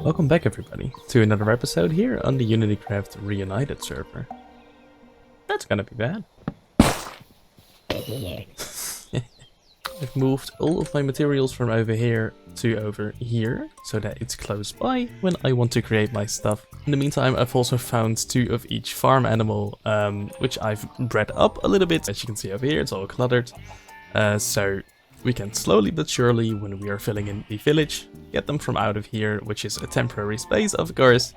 Welcome back everybody to another episode here on the UnityCraft Reunited server. That's gonna be bad. I've moved all of my materials from over here to over here so that it's close by when I want to create my stuff. In the meantime, I've also found 2 of each farm animal, which I've bred up a little bit. As you can see over here, it's all cluttered. So we can slowly but surely, when we are filling in the village, get them from out of here, which is a temporary space, of course,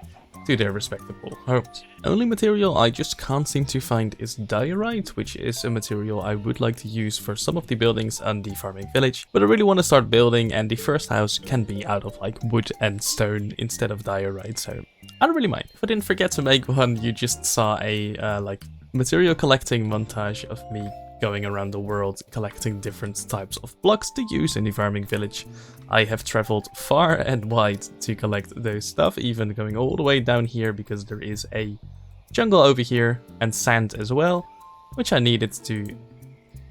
to their respectable homes. Only material I just can't seem to find is diorite, which is a material I would like to use for some of the buildings on the farming village. But I really want to start building, and the first house can be out of like wood and stone instead of diorite, so I don't really mind. If I didn't forget to make one, you just saw a like material collecting montage of me going around the world collecting different types of blocks to use in the farming village. I have traveled far and wide to collect those stuff, even going all the way down here because there is a jungle over here and sand as well, which I needed to,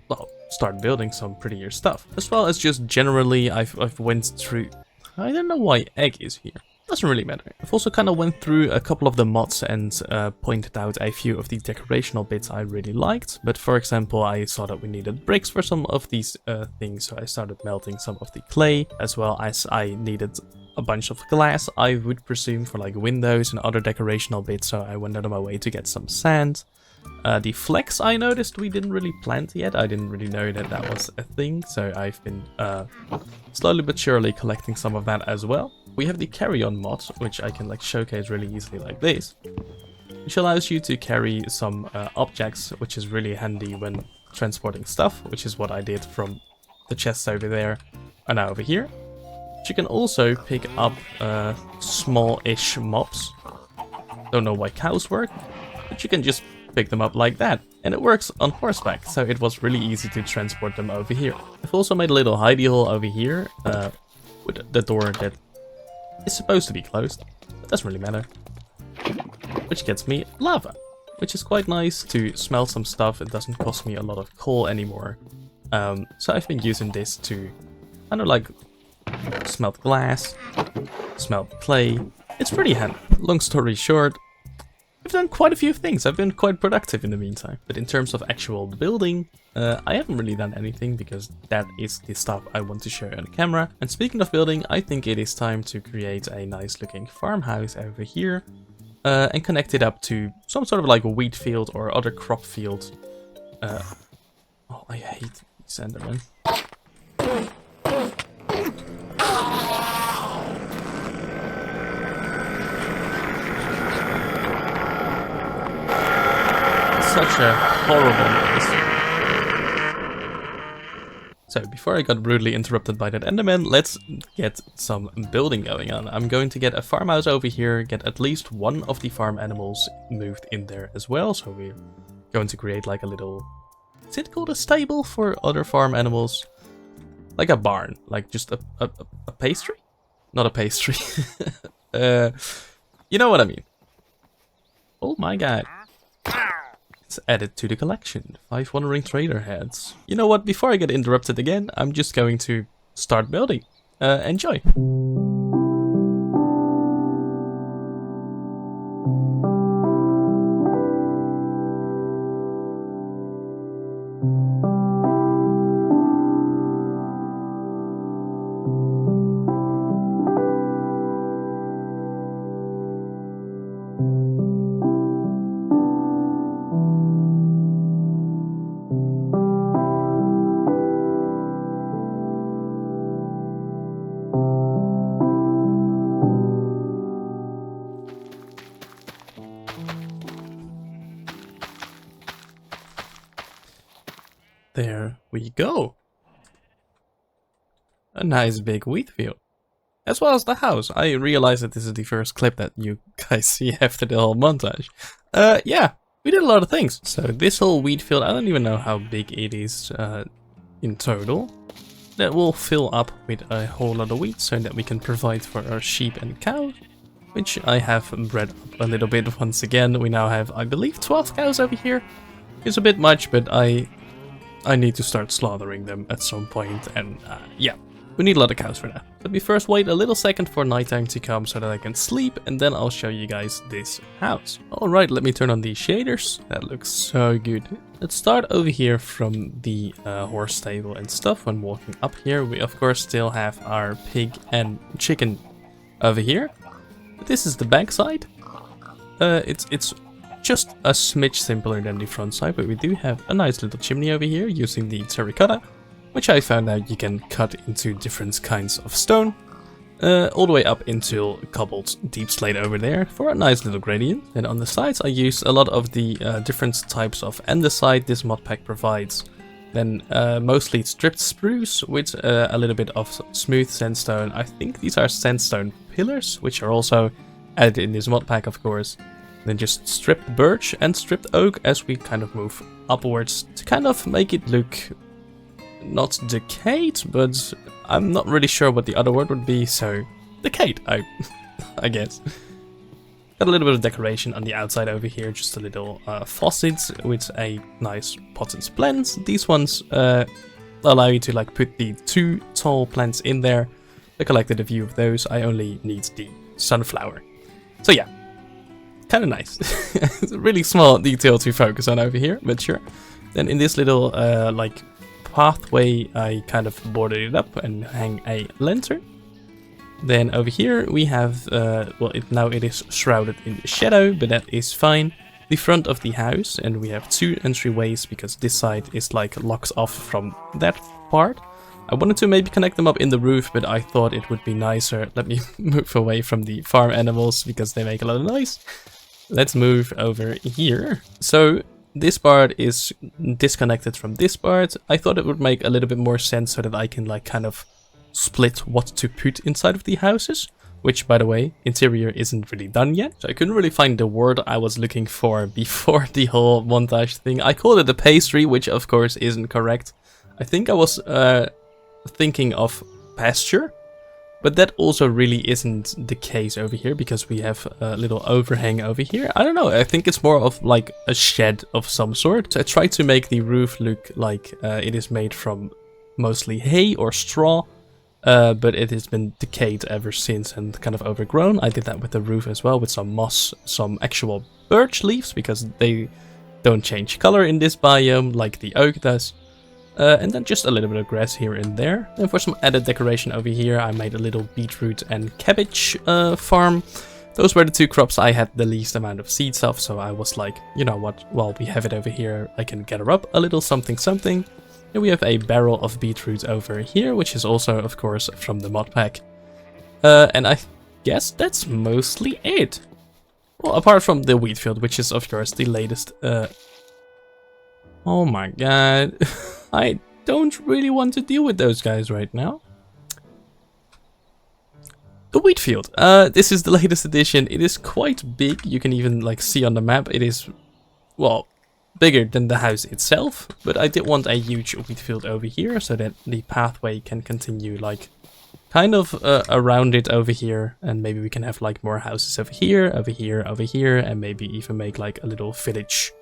well, start building some prettier stuff. As well as just generally I've went through, I don't know why egg is here. Doesn't really matter. I've also kind of went through a couple of the mods and pointed out a few of the decorational bits I really liked. But for example, I saw that we needed bricks for some of these things, so I started melting some of the clay, as well as I needed a bunch of glass, I would presume, for like windows and other decorational bits, so I went out of my way to get some sand. The flex I noticed we didn't really plant yet. I didn't really know that that was a thing, so I've been slowly but surely collecting some of that as well. We have the carry-on mod, which I can like showcase really easily like this, which allows you to carry some objects, which is really handy when transporting stuff, which is what I did from the chests over there and now over here. But you can also pick up small-ish mobs. Don't know why cows work, but you can just pick them up like that, and it works on horseback, so it was really easy to transport them over here. I've also made a little hidey hole over here with the door that is supposed to be closed, but doesn't really matter. Which gets me lava, which is quite nice to smelt some stuff. It doesn't cost me a lot of coal anymore. So I've been using this to kind of like smelt glass, smelt clay. It's pretty handy. Long story short, I've done quite a few things. I've been quite productive in the meantime. But in terms of actual building, I haven't really done anything because that is the stuff I want to show on camera. And speaking of building, I think it is time to create a nice looking farmhouse over here and connect it up to some sort of like a wheat field or other crop field. Oh, I hate these endermen. Such a horrible noise. So before I got rudely interrupted by that enderman, let's get some building going on. I'm going to get a farmhouse over here, get at least one of the farm animals moved in there as well. So we're going to create like a little, is it called a stable for other farm animals? Like a barn, like just a pastry? Not a pastry. You know what I mean. Oh my god. Added to the collection. 5 wandering trader heads. You know what, before I get interrupted again, I'm just going to start building. Enjoy. There we go. A nice big wheat field. As well as the house. I realize that this is the first clip that you guys see after the whole montage. Yeah, we did a lot of things. So this whole wheat field, I don't even know how big it is in total. That will fill up with a whole lot of wheat so that we can provide for our sheep and cows. Which I have bred up a little bit once again. We now have, I believe, 12 cows over here. It's a bit much, but I need to start slaughtering them at some point, and yeah, we need a lot of cows for that. Let me first wait a little second for nighttime to come so that I can sleep, and then I'll show you guys this house. Alright, let me turn on these shaders. That looks so good. Let's start over here from the horse stable and stuff. When walking up here, we of course still have our pig and chicken over here. But this is the back side. It's just a smidge simpler than the front side, but we do have a nice little chimney over here using the terracotta, which I found out you can cut into different kinds of stone, all the way up into cobbled deep slate over there for a nice little gradient. And on the sides I use a lot of the different types of andesite this mod pack provides. Then mostly stripped spruce with a little bit of smooth sandstone. I think these are sandstone pillars, which are also added in this mod pack, of course. Then just stripped birch and stripped oak as we kind of move upwards to kind of make it look not decayed, but I'm not really sure what the other word would be, so decayed, I guess. Got a little bit of decoration on the outside over here, just a little faucet with a nice potted plant. These ones allow you to like put the 2 tall plants in there. I collected a few of those. I only need the sunflower. So yeah, kind of nice. It's a really small detail to focus on over here, but sure. Then in this little like pathway, I kind of bordered it up and hang a lantern. Then over here we have, well, now it is shrouded in shadow, but that is fine. The front of the house, and we have 2 entryways because this side is like locks off from that part. I wanted to maybe connect them up in the roof, but I thought it would be nicer. Let me move away from the farm animals because they make a lot of noise. Let's move over here. So this part is disconnected from this part. I thought it would make a little bit more sense so that I can like kind of split what to put inside of the houses, which by the way, interior isn't really done yet. So I couldn't really find the word I was looking for before the whole montage thing. I called it a pastry, which of course isn't correct. I think I was thinking of pasture, but that also really isn't the case over here because we have a little overhang over here. I don't know, I think it's more of like a shed of some sort. So I tried to make the roof look like it is made from mostly hay or straw, but it has been decayed ever since and kind of overgrown. I did that with the roof as well, with some moss, some actual birch leaves, because they don't change color in this biome like the oak does. And then just a little bit of grass here and there. And for some added decoration over here, I made a little beetroot and cabbage farm. Those were the 2 crops I had the least amount of seeds of, so I was like, you know what, while we have it over here, I can gather up a little something something. And we have a barrel of beetroot over here, which is also, of course, from the mod pack. And I guess that's mostly it. Well, apart from the wheat field, which is, of course, the latest. Oh my god. I don't really want to deal with those guys right now. The wheat field. This is the latest edition. It is quite big. You can even like see on the map. It is, well, bigger than the house itself. But I did want a huge wheat field over here so that the pathway can continue like kind of around it over here. And maybe we can have like more houses over here, over here, over here. And maybe even make like a little village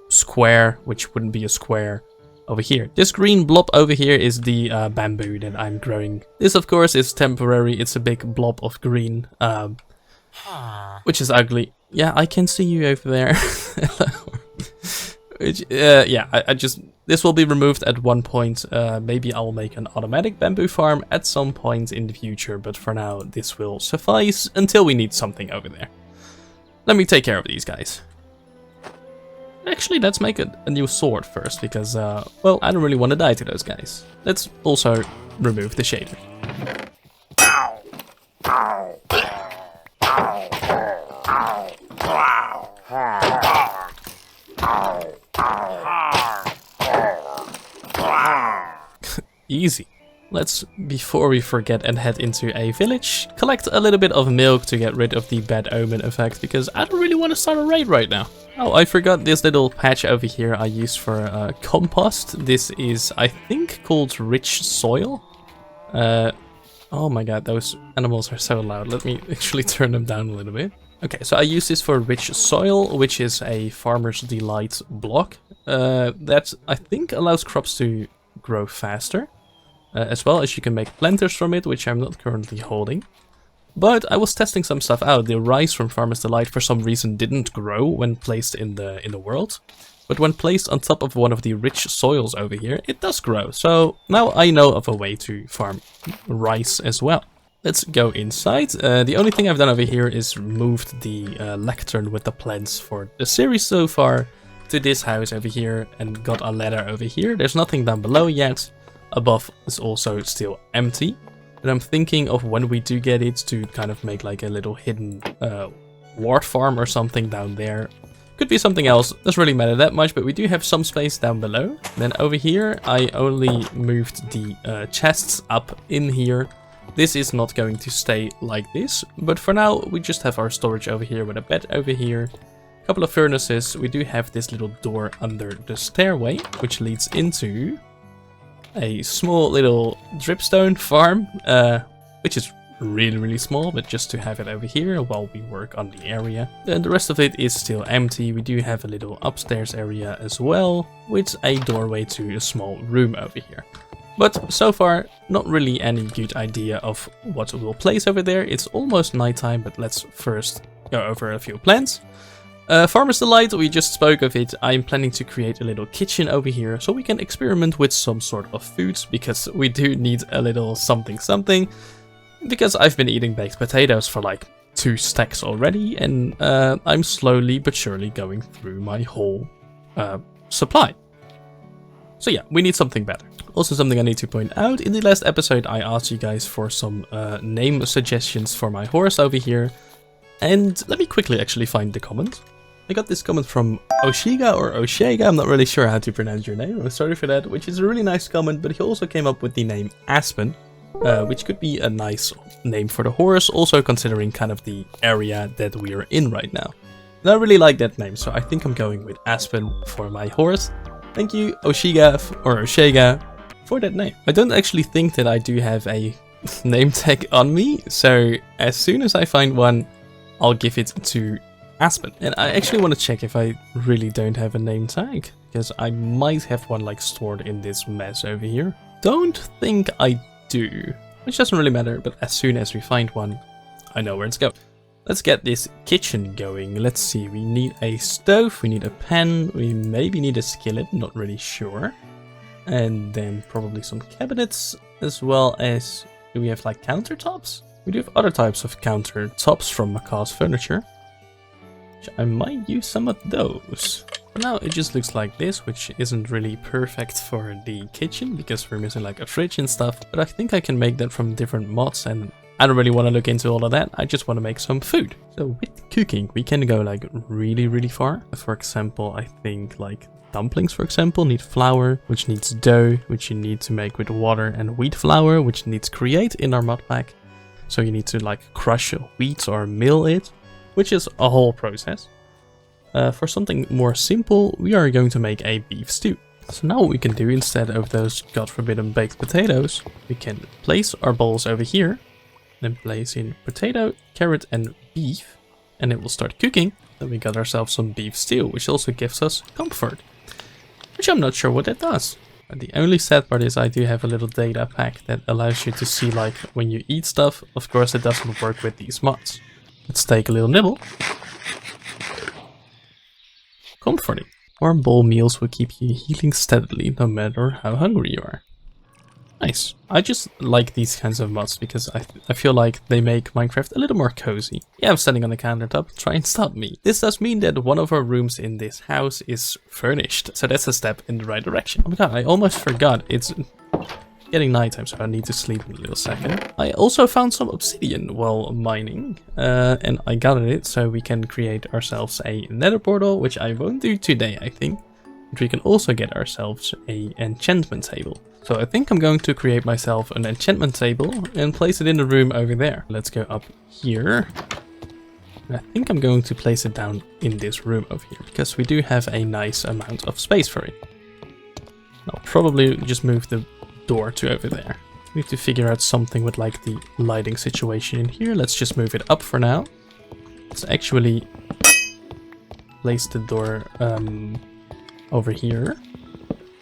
square, which wouldn't be a square, over here. This green blob over here is the bamboo that I'm growing. This of course is temporary. It's a big blob of green, which is ugly. Yeah, I can see you over there. Which, yeah, I just, this will be removed at one point. Maybe I'll make an automatic bamboo farm at some point in the future, but for now this will suffice until we need something over there. Let me take care of these guys. Actually, let's make a new sword first, because, well, I don't really want to die to those guys. Let's also remove the shader. Easy. Let's, before we forget and head into a village, collect a little bit of milk to get rid of the bad omen effect, because I don't really want to start a raid right now. Oh, I forgot this little patch over here I use for compost. This is, I think, called rich soil. Oh my god, those animals are so loud. Let me actually turn them down a little bit. Okay, so I use this for rich soil, which is a farmer's delight block. That, I think, allows crops to grow faster. as well as you can make planters from it, which I'm not currently holding. But I was testing some stuff out. The rice from Farmer's Delight for some reason didn't grow when placed in the world. But when placed on top of one of the rich soils over here, it does grow. So now I know of a way to farm rice as well. Let's go inside. The only thing I've done over here is moved the lectern with the plants for the series so far to this house over here and got a ladder over here. There's nothing down below yet. Above is also still empty. But I'm thinking of when we do get it to kind of make like a little hidden wart farm or something down there. Could be something else, doesn't really matter that much, but we do have some space down below. Then over here I only moved the chests up in here. This is not going to stay like this, but for now we just have our storage over here with a bed over here. A couple of furnaces. We do have this little door under the stairway, which leads into a small little dripstone farm, which is really small, but just to have it over here while we work on the area. And the rest of it is still empty. We do have a little upstairs area as well, with a doorway to a small room over here. But so far, not really any good idea of what we'll place over there. It's almost nighttime, but let's first go over a few plans. Farmer's Delight, we just spoke of it. I'm planning to create a little kitchen over here so we can experiment with some sort of foods, because we do need a little something. Because I've been eating baked potatoes for like 2 stacks already, and I'm slowly but surely going through my whole supply. So yeah, we need something better. Also, something I need to point out, in the last episode I asked you guys for some name suggestions for my horse over here. And let me quickly actually find the comment. I got this comment from Oshiga or Oshega, I'm not really sure how to pronounce your name, I'm sorry for that, which is a really nice comment, but he also came up with the name Aspen, which could be a nice name for the horse, also considering kind of the area that we are in right now. And I really like that name, so I think I'm going with Aspen for my horse. Thank you, Oshiga or Oshega, for that name. I don't actually think that I do have a name tag on me, so as soon as I find one, I'll give it to Aspen. And I actually want to check if I really don't have a name tag, because I might have one like stored in this mess over here. Don't think I do, which doesn't really matter, but as soon as we find one, I know where it's going. Let's get this kitchen going. Let's see, we need a stove, we need a pan, we maybe need a skillet, not really sure. And then probably some cabinets, as well as, do we have like countertops? We do have other types of countertops from Macaw's Furniture, which I might use some of those. For now it just looks like this, which isn't really perfect for the kitchen because we're missing like a fridge and stuff, but I think I can make that from different mods, and I don't really want to look into all of that, I just want to make some food. So with cooking we can go like really far. For example, I think like dumplings, for example, need flour, which needs dough, which you need to make with water, and wheat flour, which needs create in our mod pack. So you need to like crush wheat or mill it, which is a whole process. For something more simple, we are going to make a beef stew. So now what we can do, instead of those god forbidden baked potatoes, we can place our bowls over here, then place in potato, carrot and beef, and it will start cooking. Then we got ourselves some beef stew, which also gives us comfort, which I'm not sure what that does. But the only sad part is I do have a little data pack that allows you to see like when you eat stuff. Of course it doesn't work with these mods. Let's take a little nibble. Comforting. Warm bowl meals will keep you healing steadily no matter how hungry you are. Nice. I just like these kinds of mods because I feel like they make Minecraft a little more cozy. Yeah, I'm standing on the countertop, try and stop me. This does mean that one of our rooms in this house is furnished, so that's a step in the right direction. Oh my god, I almost forgot. It's getting nighttime, so I need to sleep in a little second. I also found some obsidian while mining, and I gathered it so we can create ourselves a nether portal, which I won't do today, I think. But we can also get ourselves a enchantment table. So I think I'm going to create myself an enchantment table and place it in the room over there. Let's go up here. And I think I'm going to place it down in this room over here, because we do have a nice amount of space for it. I'll probably just move the door to over there. We have to figure out something with like the lighting situation in here. Let's just move it up for now. Let's actually place the door over here.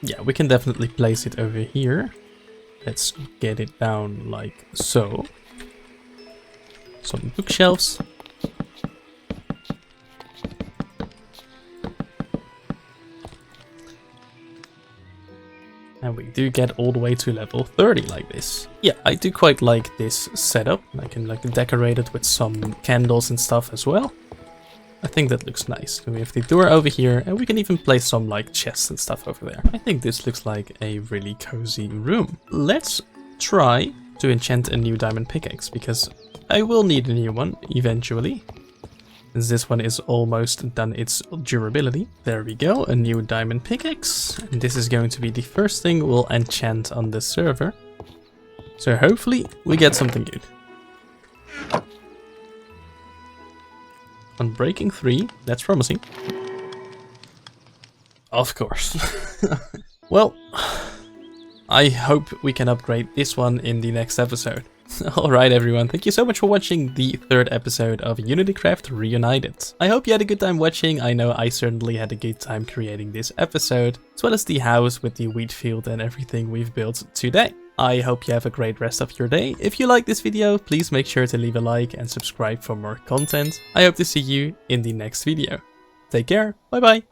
Yeah, we can definitely place it over here. Let's get it down like so. Some bookshelves. And we do get all the way to level 30 like this. Yeah, I do quite like this setup. I can like decorate it with some candles and stuff as well. I think that looks nice. We have the door over here, and we can even place some like chests and stuff over there. I think this looks like a really cozy room. Let's try to enchant a new diamond pickaxe, because I will need a new one eventually. Since this one is almost done its durability. There we go, a new diamond pickaxe. And this is going to be the first thing we'll enchant on this server. So hopefully we get something good. Unbreaking 3, that's promising. Of course. Well, I hope we can upgrade this one in the next episode. Alright everyone, thank you so much for watching the 3rd episode of UnityCraft Reunited. I hope you had a good time watching. I know I certainly had a good time creating this episode, as well as the house with the wheat field and everything we've built today. I hope you have a great rest of your day. If you like this video, please make sure to leave a like and subscribe for more content. I hope to see you in the next video. Take care, bye bye!